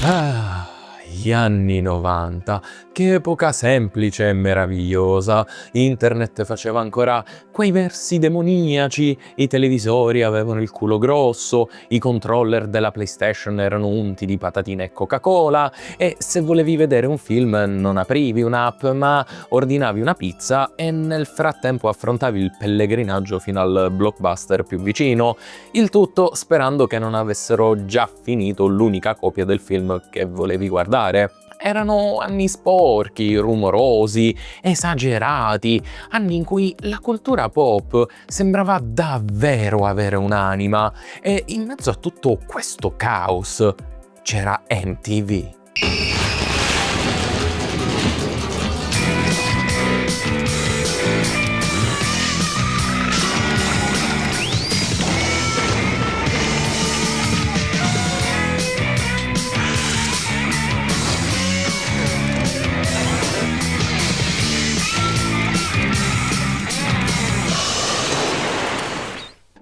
Ah, gli anni 90, che epoca semplice e meravigliosa. Internet faceva ancora quei versi demoniaci, i televisori avevano il culo grosso, i controller della PlayStation erano unti di patatine e Coca-Cola e se volevi vedere un film non aprivi un'app ma ordinavi una pizza e nel frattempo affrontavi il pellegrinaggio fino al blockbuster più vicino, il tutto sperando che non avessero già finito l'unica copia del film che volevi guardare. Erano anni sporchi, rumorosi, esagerati, anni in cui la cultura pop sembrava davvero avere un'anima e in mezzo a tutto questo caos c'era MTV.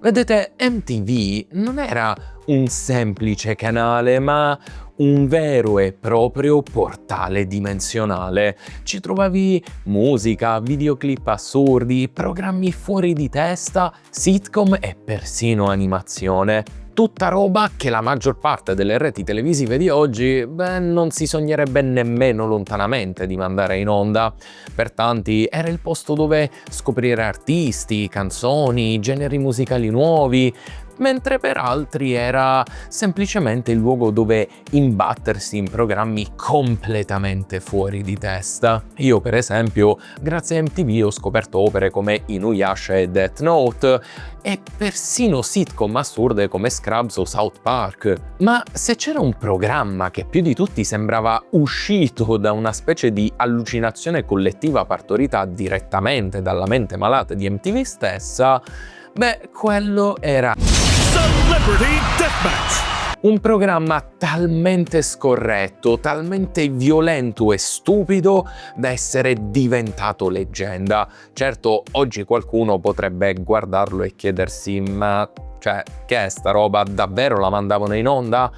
Vedete, MTV non era un semplice canale, ma un vero e proprio portale dimensionale. Ci trovavi musica, videoclip assurdi, programmi fuori di testa, sitcom e persino animazione. Tutta roba che la maggior parte delle reti televisive di oggi, non si sognerebbe nemmeno lontanamente di mandare in onda. Per tanti era il posto dove scoprire artisti, canzoni, generi musicali nuovi, mentre per altri era semplicemente il luogo dove imbattersi in programmi completamente fuori di testa. Io, per esempio, grazie a MTV ho scoperto opere come Inuyasha e Death Note e persino sitcom assurde come Scrubs o South Park. Ma se c'era un programma che più di tutti sembrava uscito da una specie di allucinazione collettiva partorita direttamente dalla mente malata di MTV stessa, quello era Celebrity Deathmatch! un programma talmente scorretto, talmente violento e stupido da essere diventato leggenda. Certo, oggi qualcuno potrebbe guardarlo e chiedersi: ma che è sta roba? Davvero la mandavano in onda?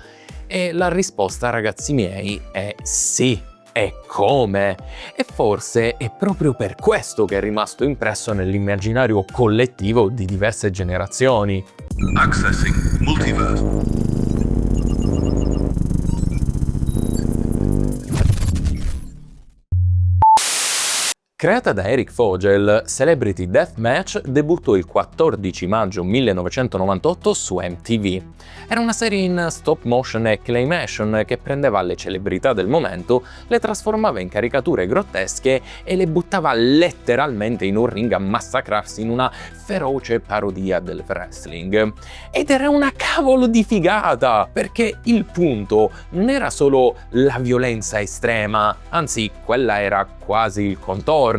E la risposta, ragazzi miei, è sì. E come? E forse è proprio per questo che è rimasto impresso nell'immaginario collettivo di diverse generazioni. Accessing Multiverse. Creata da Eric Vogel, Celebrity Deathmatch debuttò il 14 maggio 1998 su MTV. Era una serie in stop motion e claymation che prendeva le celebrità del momento, le trasformava in caricature grottesche e le buttava letteralmente in un ring a massacrarsi in una feroce parodia del wrestling. Ed era una cavolo di figata, perché il punto non era solo la violenza estrema, anzi quella era quasi il contorno.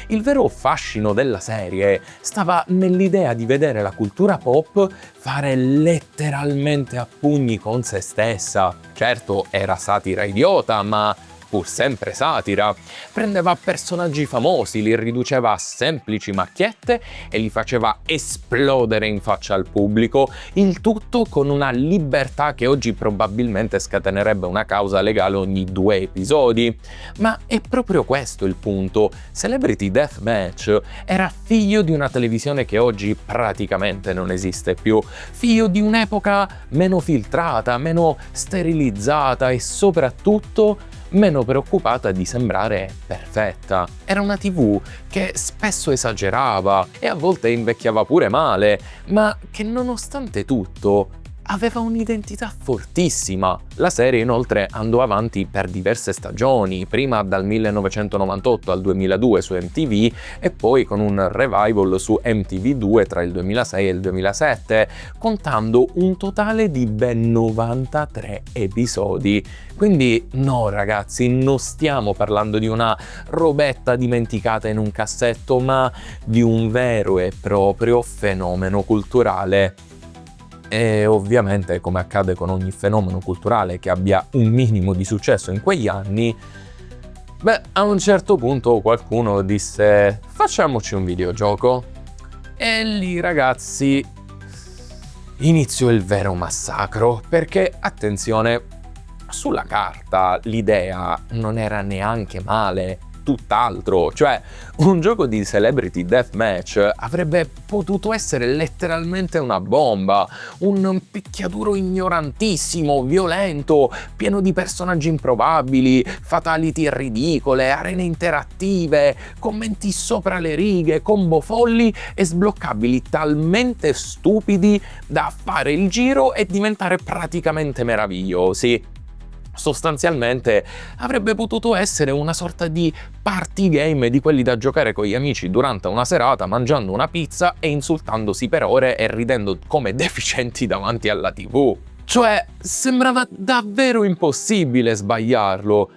Il vero fascino della serie stava nell'idea di vedere la cultura pop fare letteralmente a pugni con se stessa. Certo, era satira idiota, ma pur sempre satira. Prendeva personaggi famosi, li riduceva a semplici macchiette e li faceva esplodere in faccia al pubblico, il tutto con una libertà che oggi probabilmente scatenerebbe una causa legale ogni 2 episodi. Ma è proprio questo il punto. Celebrity Deathmatch era figlio di una televisione che oggi praticamente non esiste più, figlio di un'epoca meno filtrata, meno sterilizzata e soprattutto meno preoccupata di sembrare perfetta. Era una TV che spesso esagerava e a volte invecchiava pure male, ma che nonostante tutto aveva un'identità fortissima. La serie inoltre andò avanti per diverse stagioni, prima dal 1998 al 2002 su MTV e poi con un revival su MTV2 tra il 2006 e il 2007, contando un totale di ben 93 episodi. Quindi no ragazzi, non stiamo parlando di una robetta dimenticata in un cassetto, ma di un vero e proprio fenomeno culturale. E ovviamente, come accade con ogni fenomeno culturale che abbia un minimo di successo in quegli anni, a un certo punto qualcuno disse: facciamoci un videogioco. E lì, ragazzi, iniziò il vero massacro, perché, attenzione, sulla carta l'idea non era neanche male, tutt'altro, cioè un gioco di Celebrity Deathmatch avrebbe potuto essere letteralmente una bomba, un picchiaduro ignorantissimo, violento, pieno di personaggi improbabili, fatality ridicole, arene interattive, commenti sopra le righe, combo folli e sbloccabili talmente stupidi da fare il giro e diventare praticamente meravigliosi. Sostanzialmente avrebbe potuto essere una sorta di party game di quelli da giocare con gli amici durante una serata mangiando una pizza e insultandosi per ore e ridendo come deficienti davanti alla TV. Cioè, sembrava davvero impossibile sbagliarlo.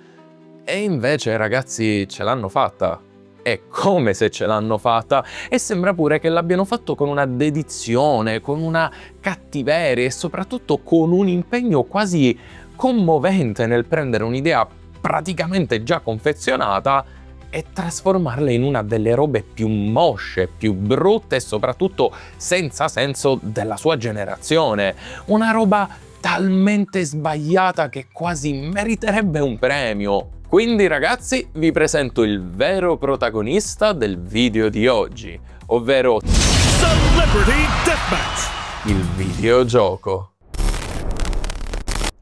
E invece, ragazzi, ce l'hanno fatta. È come se ce l'hanno fatta, e sembra pure che l'abbiano fatto con una dedizione, con una cattiveria e soprattutto con un impegno quasi commovente nel prendere un'idea praticamente già confezionata e trasformarla in una delle robe più mosce, più brutte e soprattutto senza senso della sua generazione. Una roba talmente sbagliata che quasi meriterebbe un premio. Quindi ragazzi, vi presento il vero protagonista del video di oggi, ovvero Celebrity Deathmatch. il videogioco.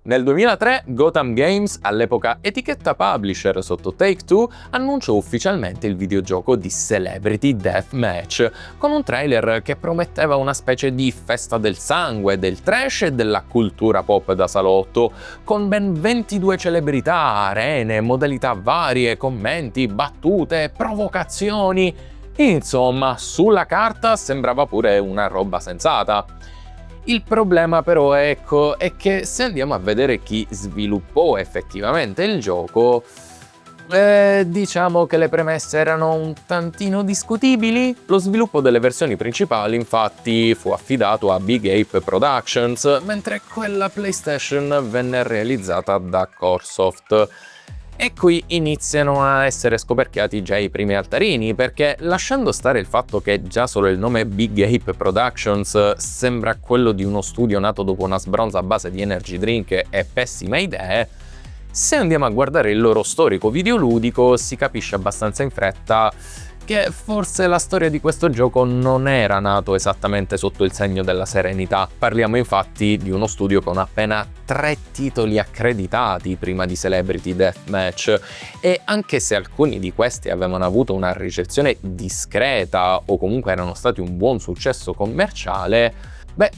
Nel 2003 Gotham Games, all'epoca etichetta publisher sotto Take-Two, annunciò ufficialmente il videogioco di Celebrity Deathmatch, con un trailer che prometteva una specie di festa del sangue, del trash e della cultura pop da salotto, con ben 22 celebrità, arene, modalità varie, commenti, battute, provocazioni. Insomma, sulla carta sembrava pure una roba sensata. Il problema però, ecco, è che se andiamo a vedere chi sviluppò effettivamente il gioco, diciamo che le premesse erano un tantino discutibili. Lo sviluppo delle versioni principali, infatti, fu affidato a Big Ape Productions, mentre quella PlayStation venne realizzata da Coresoft. E qui iniziano a essere scoperchiati già i primi altarini, perché lasciando stare il fatto che già solo il nome Big Ape Productions sembra quello di uno studio nato dopo una sbronza a base di energy drink e pessime idee, se andiamo a guardare il loro storico videoludico si capisce abbastanza in fretta che forse la storia di questo gioco non era nato esattamente sotto il segno della serenità. Parliamo infatti di uno studio con appena 3 titoli accreditati prima di Celebrity Deathmatch, e anche se alcuni di questi avevano avuto una ricezione discreta o comunque erano stati un buon successo commerciale,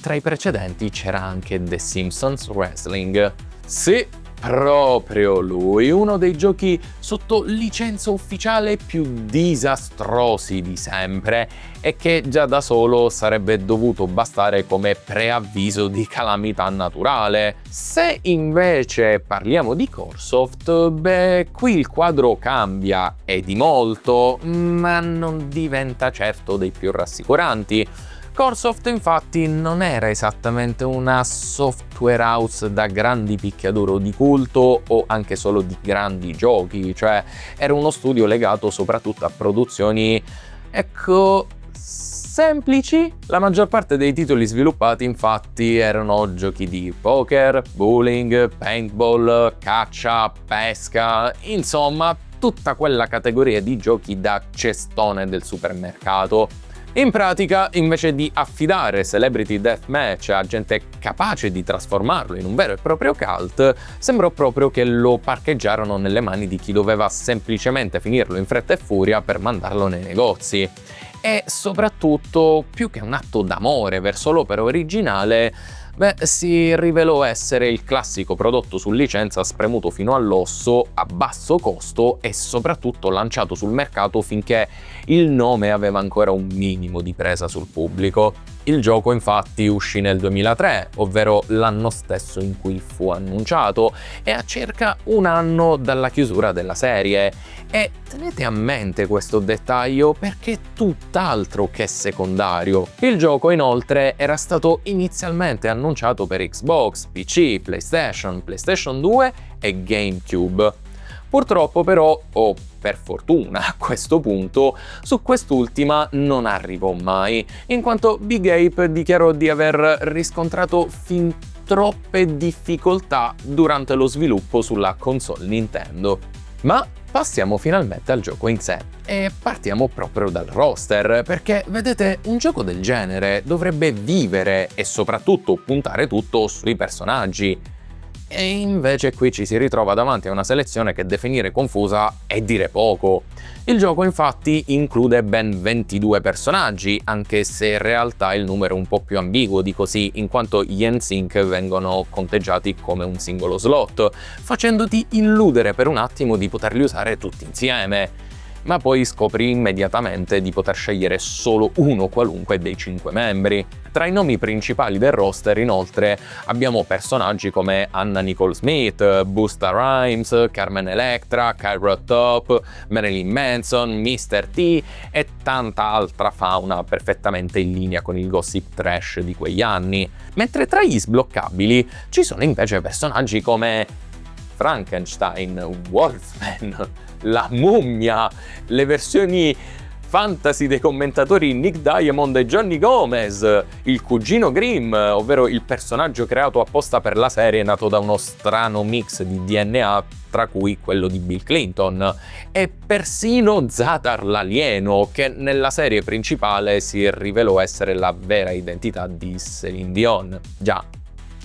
tra i precedenti c'era anche The Simpsons Wrestling. Sì, proprio lui, uno dei giochi sotto licenza ufficiale più disastrosi di sempre, e che già da solo sarebbe dovuto bastare come preavviso di calamità naturale. Se invece parliamo di Coresoft, qui il quadro cambia e di molto, ma non diventa certo dei più rassicuranti. Coresoft infatti non era esattamente una software house da grandi picchiaduro di culto o anche solo di grandi giochi, cioè era uno studio legato soprattutto a produzioni, ecco, semplici. La maggior parte dei titoli sviluppati infatti erano giochi di poker, bowling, paintball, caccia, pesca, insomma tutta quella categoria di giochi da cestone del supermercato. In pratica, invece di affidare Celebrity Deathmatch a gente capace di trasformarlo in un vero e proprio cult, sembrò proprio che lo parcheggiarono nelle mani di chi doveva semplicemente finirlo in fretta e furia per mandarlo nei negozi. E soprattutto, più che un atto d'amore verso l'opera originale, si rivelò essere il classico prodotto su licenza spremuto fino all'osso, a basso costo e soprattutto lanciato sul mercato finché il nome aveva ancora un minimo di presa sul pubblico. Il gioco infatti uscì nel 2003, ovvero l'anno stesso in cui fu annunciato, e a circa un anno dalla chiusura della serie. E tenete a mente questo dettaglio perché è tutt'altro che secondario. Il gioco inoltre era stato inizialmente annunciato per Xbox, PC, PlayStation, PlayStation 2 e GameCube. Purtroppo però, o per fortuna a questo punto, su quest'ultima non arrivò mai, in quanto Big Ape dichiarò di aver riscontrato fin troppe difficoltà durante lo sviluppo sulla console Nintendo. Ma passiamo finalmente al gioco in sé e partiamo proprio dal roster, perché vedete, un gioco del genere dovrebbe vivere e soprattutto puntare tutto sui personaggi. E invece qui ci si ritrova davanti a una selezione che definire confusa è dire poco. Il gioco infatti include ben 22 personaggi, anche se in realtà il numero è un po' più ambiguo di così, in quanto gli NSYNC vengono conteggiati come un singolo slot, facendoti illudere per un attimo di poterli usare tutti insieme. Ma poi scopri immediatamente di poter scegliere solo uno qualunque dei 5 membri. Tra i nomi principali del roster, inoltre, abbiamo personaggi come Anna Nicole Smith, Busta Rhymes, Carmen Electra, Kyra Top, Marilyn Manson, Mr. T e tanta altra fauna perfettamente in linea con il gossip trash di quegli anni. Mentre tra gli sbloccabili ci sono invece personaggi come Frankenstein, Wolfman, la mummia, le versioni fantasy dei commentatori Nick Diamond e Johnny Gomez, il cugino Grimm, ovvero il personaggio creato apposta per la serie nato da uno strano mix di DNA tra cui quello di Bill Clinton, e persino Zatar l'alieno, che nella serie principale si rivelò essere la vera identità di Céline Dion. Già,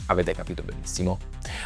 avete capito benissimo.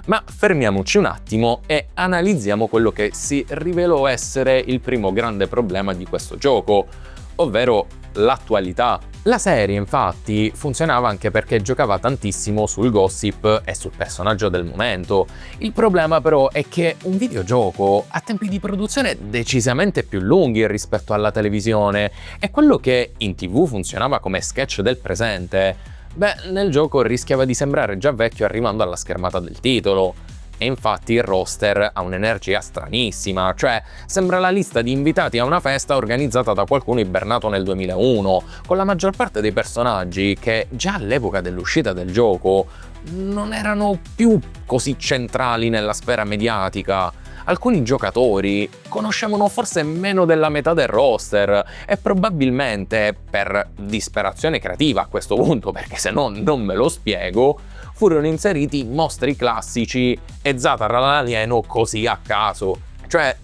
Ma fermiamoci un attimo e analizziamo quello che si rivelò essere il primo grande problema di questo gioco, ovvero l'attualità. La serie infatti funzionava anche perché giocava tantissimo sul gossip e sul personaggio del momento. Il problema però è che un videogioco ha tempi di produzione decisamente più lunghi rispetto alla televisione, e quello che in TV funzionava come sketch del presente, nel gioco rischiava di sembrare già vecchio arrivando alla schermata del titolo. E infatti il roster ha un'energia stranissima, cioè sembra la lista di invitati a una festa organizzata da qualcuno ibernato nel 2001, con la maggior parte dei personaggi che già all'epoca dell'uscita del gioco non erano più così centrali nella sfera mediatica. Alcuni giocatori conoscevano forse meno della metà del roster e probabilmente, per disperazione creativa a questo punto, perché se no non me lo spiego, furono inseriti mostri classici e Zatar l'alieno così a caso. Cioè,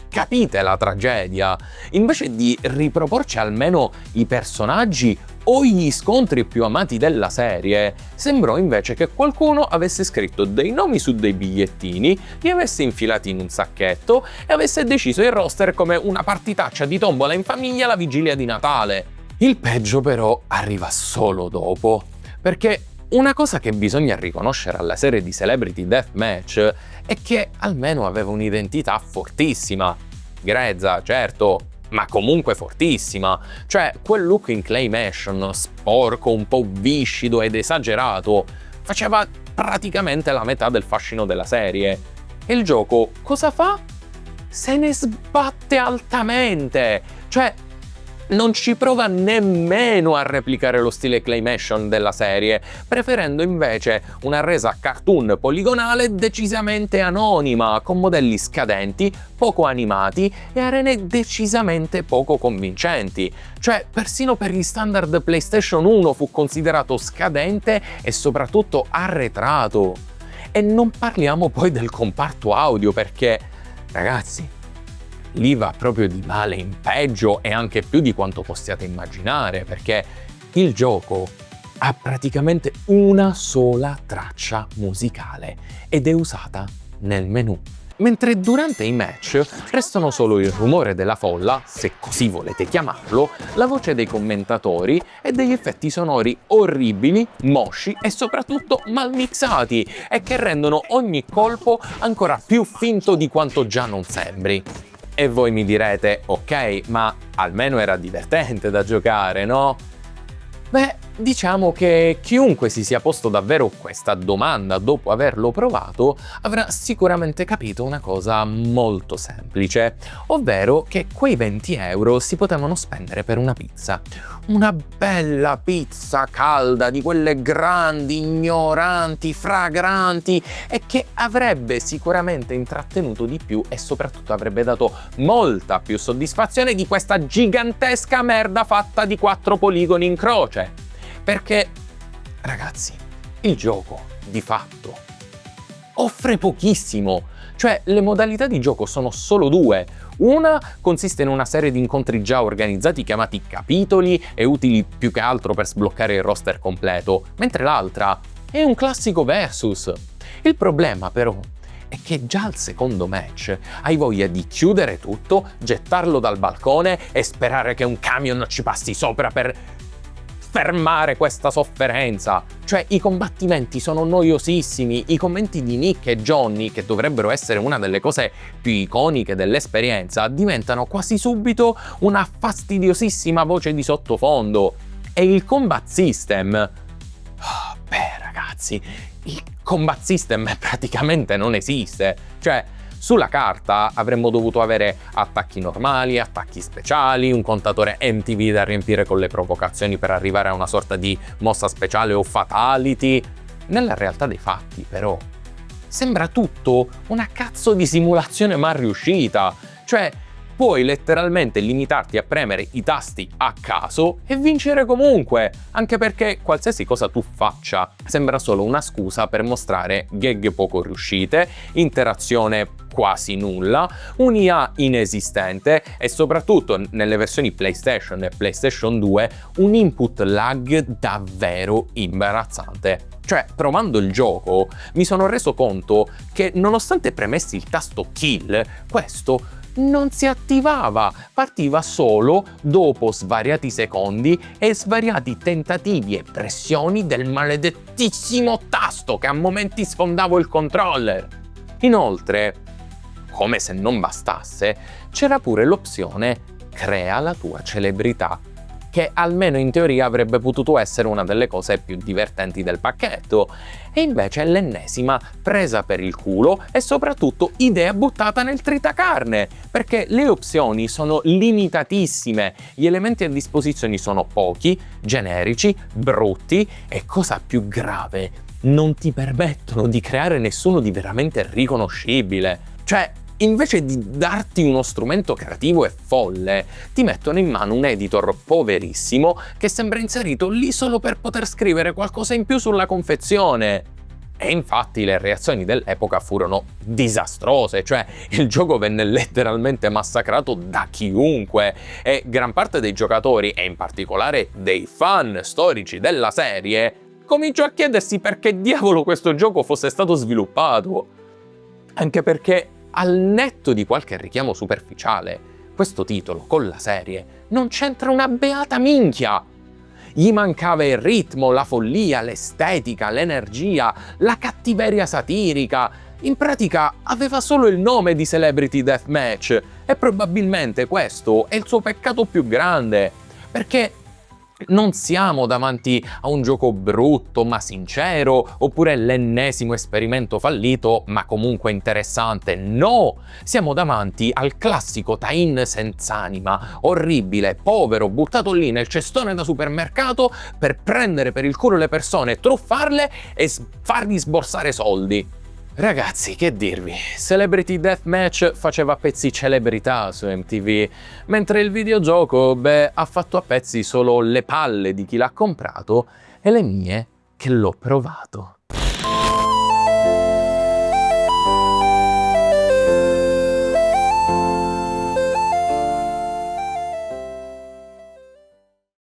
capite la tragedia? Invece di riproporci almeno i personaggi o gli scontri più amati della serie, sembrò invece che qualcuno avesse scritto dei nomi su dei bigliettini, li avesse infilati in un sacchetto e avesse deciso il roster come una partitaccia di tombola in famiglia alla vigilia di Natale. Il peggio però arriva solo dopo, perché una cosa che bisogna riconoscere alla serie di Celebrity Deathmatch è che almeno aveva un'identità fortissima. Grezza, certo, ma comunque fortissima. Cioè, quel look in claymation, sporco, un po' viscido ed esagerato, faceva praticamente la metà del fascino della serie. E il gioco cosa fa? Se ne sbatte altamente! Cioè, non ci prova nemmeno a replicare lo stile claymation della serie, preferendo invece una resa cartoon poligonale decisamente anonima, con modelli scadenti, poco animati e arene decisamente poco convincenti. Cioè, persino per gli standard PlayStation 1 fu considerato scadente e soprattutto arretrato. E non parliamo poi del comparto audio, perché, ragazzi, lì va proprio di male in peggio e anche più di quanto possiate immaginare, perché il gioco ha praticamente una sola traccia musicale ed è usata nel menu. Mentre durante i match restano solo il rumore della folla, se così volete chiamarlo, la voce dei commentatori e degli effetti sonori orribili, mosci e soprattutto mal mixati, e che rendono ogni colpo ancora più finto di quanto già non sembri. E voi mi direte, ok, ma almeno era divertente da giocare, no? Diciamo che chiunque si sia posto davvero questa domanda dopo averlo provato avrà sicuramente capito una cosa molto semplice, ovvero che quei 20 euro si potevano spendere per una pizza. Una bella pizza calda, di quelle grandi, ignoranti, fragranti, e che avrebbe sicuramente intrattenuto di più e soprattutto avrebbe dato molta più soddisfazione di questa gigantesca merda fatta di 4 poligoni in croce. Perché, ragazzi, il gioco di fatto offre pochissimo. Cioè, le modalità di gioco sono solo due. Una consiste in una serie di incontri già organizzati chiamati capitoli e utili più che altro per sbloccare il roster completo, mentre l'altra è un classico versus. Il problema però è che già al secondo match hai voglia di chiudere tutto, gettarlo dal balcone e sperare che un camion ci passi sopra per fermare questa sofferenza. Cioè, i combattimenti sono noiosissimi, i commenti di Nick e Johnny, che dovrebbero essere una delle cose più iconiche dell'esperienza, diventano quasi subito una fastidiosissima voce di sottofondo. E il combat system... beh, ragazzi, il combat system praticamente non esiste. Cioè, sulla carta avremmo dovuto avere attacchi normali, attacchi speciali, un contatore MTV da riempire con le provocazioni per arrivare a una sorta di mossa speciale o fatality. Nella realtà dei fatti, però, sembra tutto una cazzo di simulazione mal riuscita. Cioè, puoi letteralmente limitarti a premere i tasti a caso e vincere comunque, anche perché qualsiasi cosa tu faccia sembra solo una scusa per mostrare gag poco riuscite, interazione quasi nulla, un'IA inesistente e soprattutto nelle versioni PlayStation e PlayStation 2 un input lag davvero imbarazzante. Cioè, provando il gioco, mi sono reso conto che nonostante premessi il tasto kill, questo non si attivava, partiva solo dopo svariati secondi e svariati tentativi e pressioni del maledettissimo tasto che a momenti sfondavo il controller. Inoltre, come se non bastasse, c'era pure l'opzione crea la tua celebrità, che almeno in teoria avrebbe potuto essere una delle cose più divertenti del pacchetto, e invece è l'ennesima presa per il culo e soprattutto idea buttata nel tritacarne, perché le opzioni sono limitatissime, gli elementi a disposizione sono pochi, generici, brutti e, cosa più grave, non ti permettono di creare nessuno di veramente riconoscibile. Cioè, invece di darti uno strumento creativo e folle, ti mettono in mano un editor poverissimo che sembra inserito lì solo per poter scrivere qualcosa in più sulla confezione. E infatti le reazioni dell'epoca furono disastrose, cioè il gioco venne letteralmente massacrato da chiunque e gran parte dei giocatori, e in particolare dei fan storici della serie, cominciò a chiedersi perché diavolo questo gioco fosse stato sviluppato. Anche perché, al netto di qualche richiamo superficiale, questo titolo con la serie non c'entra una beata minchia. Gli mancava il ritmo, la follia, l'estetica, l'energia, la cattiveria satirica. In pratica aveva solo il nome di Celebrity Deathmatch e probabilmente questo è il suo peccato più grande, perché non siamo davanti a un gioco brutto ma sincero, oppure l'ennesimo esperimento fallito ma comunque interessante. No! Siamo davanti al classico tie-in senz'anima, orribile, povero, buttato lì nel cestone da supermercato per prendere per il culo le persone, truffarle e fargli sborsare soldi. Ragazzi, che dirvi, Celebrity Deathmatch faceva pezzi celebrità su MTV, mentre il videogioco, beh, ha fatto a pezzi solo le palle di chi l'ha comprato e le mie che l'ho provato.